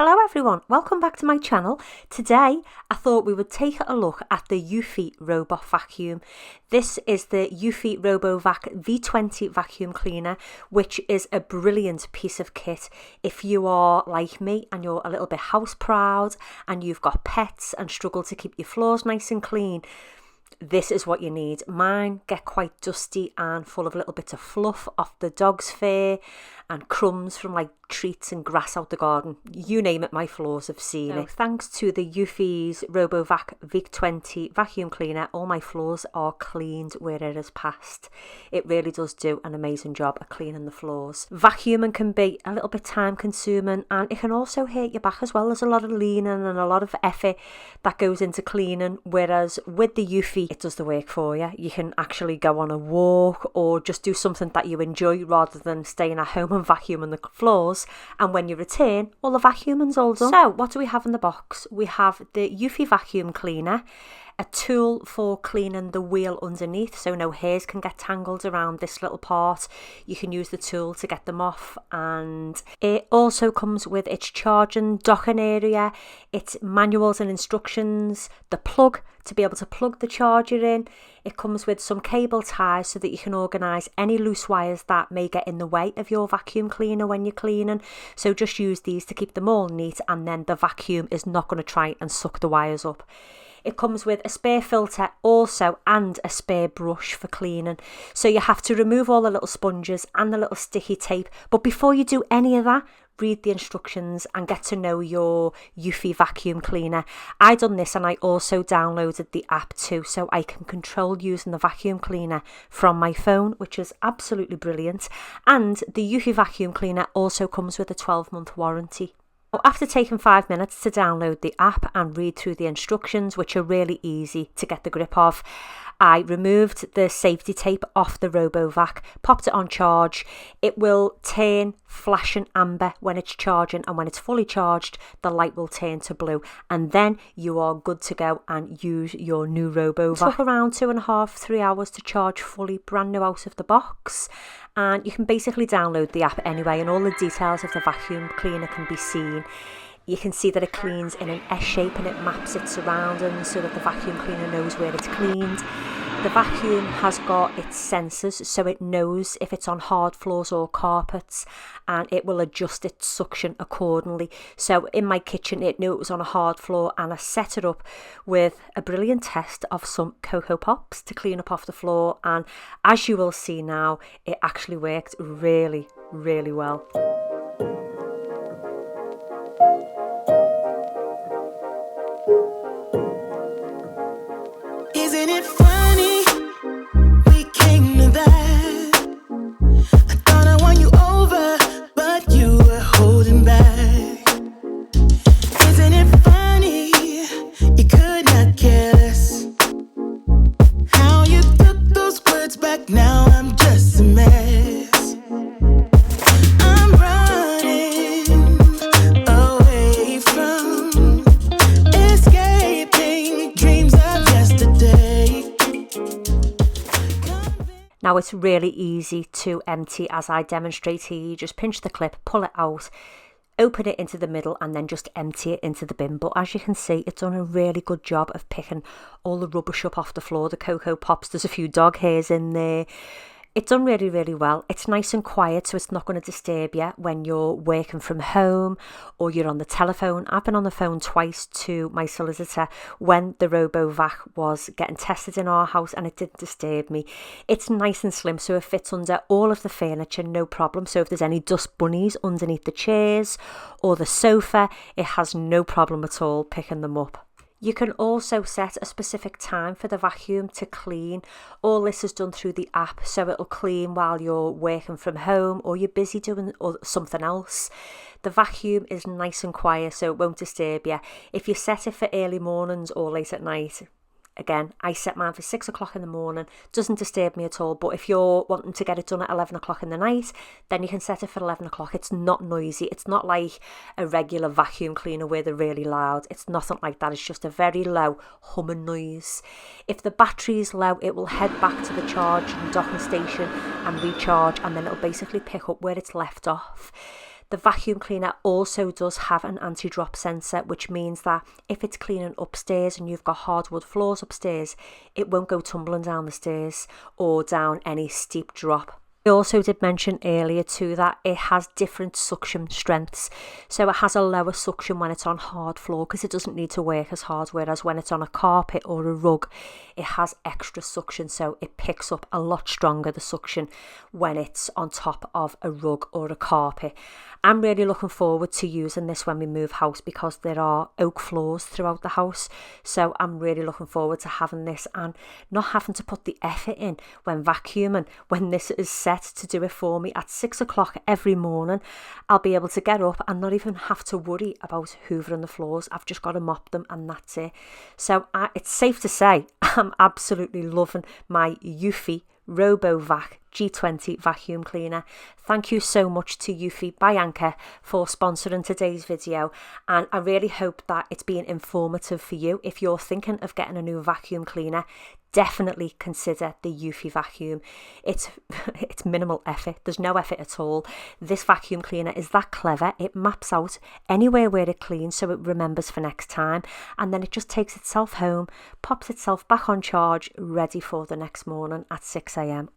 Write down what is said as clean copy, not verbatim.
Hello everyone, welcome back to my channel. Today I thought we would take a look at the eufy Robot vacuum. This is the eufy Robovac G20 vacuum cleaner, which is a brilliant piece of kit if you are like me and you're a little bit house proud and you've got pets and struggle to keep your floors nice and clean. This is what you need. Mine get quite dusty and full of little bits of fluff off the dog's fur and crumbs from like treats and grass out the garden. You name it, my floors have seen it. Thanks to the eufy's Robovac G20 vacuum cleaner, all my floors are cleaned where it has passed. It really does do an amazing job of cleaning the floors. Vacuuming can be a little bit time consuming and it can also hurt your back as well. There's a lot of leaning and a lot of effort that goes into cleaning, whereas with the eufy, it does the work for you. You can actually go on a walk or just do something that you enjoy rather than staying at home and vacuuming the floors. And when you return, all the vacuuming's all done. So what do we have in the box? We have the eufy vacuum cleaner, a tool for cleaning the wheel underneath so no hairs can get tangled around this little part. You can use the tool to get them off, and it also comes with its charging docking area, its manuals and instructions, the plug to be able to plug the charger in. It comes with some cable ties so that you can organise any loose wires that may get in the way of your vacuum cleaner when you're cleaning. So just use these to keep them all neat, and then the vacuum is not going to try and suck the wires up. It comes with a spare filter also and a spare brush for cleaning. So you have to remove all the little sponges and the little sticky tape. But before you do any of that, read the instructions and get to know your eufy vacuum cleaner. I done this and I also downloaded the app too, so I can control using the vacuum cleaner from my phone, which is absolutely brilliant. And the eufy vacuum cleaner also comes with a 12-month warranty. After taking 5 minutes to download the app and read through the instructions, which are really easy to get the grip of, I removed the safety tape off the Robovac, popped it on charge. It will turn flashing amber when it's charging, and when it's fully charged, the light will turn to blue, and then you are good to go and use your new Robovac. It took around 2.5-3 hours to charge fully, brand new out of the box, and you can basically download the app anyway, and all the details of the vacuum cleaner can be seen. You can see that it cleans in an S shape and it maps its surroundings so that the vacuum cleaner knows where it's cleaned. The vacuum has got its sensors, so it knows if it's on hard floors or carpets, and it will adjust its suction accordingly. So in my kitchen, it knew it was on a hard floor, and I set it up with a brilliant test of some Cocoa Pops to clean up off the floor. And as you will see now, it actually worked really, really well. Isn't it funny? We came to that. I thought I won you over, but you were holding back. Isn't it funny? You could not care less. How you took those words back, now I'm just a mess. I'm running away from escaping dreams of yesterday. Now it's really easy to empty as I demonstrate here. You just pinch the clip, pull it out, open it into the middle, and then just empty it into the bin. But as you can see, it's done a really good job of picking all the rubbish up off the floor, the Cocoa Pops, there's a few dog hairs in there. It's done really, really well. It's nice and quiet, so it's not going to disturb you when you're working from home or you're on the telephone. I've been on the phone twice to my solicitor when the Robovac was getting tested in our house, and it didn't disturb me. It's nice and slim, so it fits under all of the furniture, no problem. So if there's any dust bunnies underneath the chairs or the sofa, it has no problem at all picking them up. You can also set a specific time for the vacuum to clean. All this is done through the app, so it'll clean while you're working from home or you're busy doing something else. The vacuum is nice and quiet, so it won't disturb you. If you set it for early mornings or late at night, again, I set mine for 6 o'clock in the morning, doesn't disturb me at all. But if you're wanting to get it done at 11 o'clock in the night, then you can set it for 11 o'clock. It's not noisy. It's not like a regular vacuum cleaner where they're really loud. It's nothing like that. It's just a very low humming noise. If the battery is low, it will head back to the charge and docking station and recharge, and then it'll basically pick up where it's left off. The vacuum cleaner also does have an anti-drop sensor, which means that if it's cleaning upstairs and you've got hardwood floors upstairs, it won't go tumbling down the stairs or down any steep drop. I also did mention earlier too that it has different suction strengths. So it has a lower suction when it's on hard floor because it doesn't need to work as hard, whereas when it's on a carpet or a rug, it has extra suction, so it picks up a lot stronger, the suction, when it's on top of a rug or a carpet. I'm really looking forward to using this when we move house because there are oak floors throughout the house. So I'm really looking forward to having this and not having to put the effort in when vacuuming. When this is set to do it for me at 6 o'clock every morning, I'll be able to get up and not even have to worry about hoovering the floors. I've just got to mop them and that's it. So it's safe to say I'm absolutely loving my eufy Robovac G20 vacuum cleaner. Thank you so much to eufy by Anchor for sponsoring today's video, and I really hope that it's been informative for you. If you're thinking of getting a new vacuum cleaner, definitely consider the eufy vacuum. It's minimal effort. There's no effort at all. This vacuum cleaner is that clever. It maps out anywhere where it cleans so it remembers for next time, and then it just takes itself home, pops itself back on charge, ready for the next morning at 6 a.m.